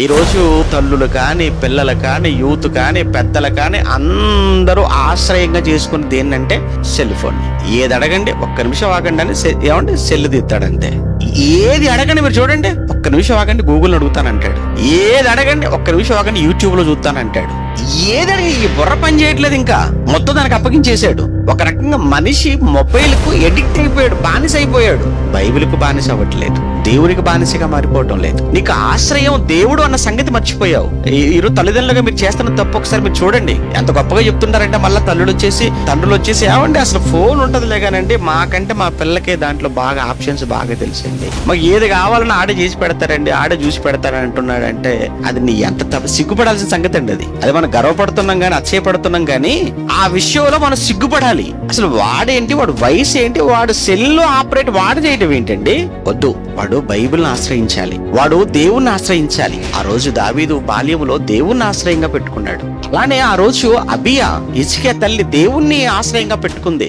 ఈరోజు తల్లులు కానీ, పిల్లలు కానీ, యూత్ కానీ, పెద్దలు కానీ అందరూ ఆశ్రయంగా చేసుకున్నది ఏంటంటే సెల్ ఫోన్. ఏది అడగండి ఒక్క నిమిషం ఆగండి అని ఏమంటే సెల్ తీస్తాడంతే. ఏది అడగండి మీరు చూడండి, ఒక్క నిమిషం ఆగండి గూగుల్ అడుగుతానంటాడు. ఏది అడగండి ఒక్క నిమిషం ఆగండి యూట్యూబ్ లో చూస్తానంటాడు. ఏది అడిగి ఈ బుర్ర పని చేయట్లేదు, ఇంకా మొత్తం దానికి అప్పగించేశాడు. ఒక రకంగా మనిషి మొబైల్ కు ఎడిక్ట్ అయిపోయాడు, బానిస అయిపోయాడు. బైబిల్ కు బానిస అవ్వట్లేదు, దేవుడికి బానిసగా మారిపోవటం లేదు. నీకు ఆశ్రయం దేవుడు అన్న సంగతి మర్చిపోయావు. ఈరోజు తల్లిదండ్రులుగా మీరు చేస్తున్న తప్పు ఒకసారి మీరు చూడండి. ఎంత గొప్పగా చెప్తుంటారంటే మళ్ళీ తండ్రులు వచ్చేసి ఏమండి అసలు ఫోన్ ఉంటదిలే కానండి, మాకంటే మా పిల్లకే దాంట్లో బాగా ఆప్షన్స్ బాగా తెలిసింది, మాకు ఏది కావాలన్నా ఆడే చేసి పెడతారండి, ఆడే చూసి పెడతారని అంటున్నాడంటే అది నీ ఎంత సిగ్గుపడాల్సిన సంగతి అండి. అది మనం గర్వపడుతున్నాం కానీ, అచ్చయపడుతున్నాం కానీ ఆ విషయంలో మనం సిగ్గుపడాలి. అసలు వాడేంటి, వాడు వయసు ఏంటి, వాడు సెల్లో ఆపరేట్ వాడు చేయటం ఏంటండి? వద్దు, వాడు బైబిల్ని ఆశ్రయించాలి, వాడు దేవుణ్ణి ఆశ్రయించాలి. ఆ రోజు దావీదు బాల్యములో దేవుణ్ణి ఆశ్రయంగా పెట్టుకున్నాడు. అలానే ఆ రోజు అబియా హిజ్కియా తల్లి దేవుణ్ణి ఆశ్రయంగా పెట్టుకుంది.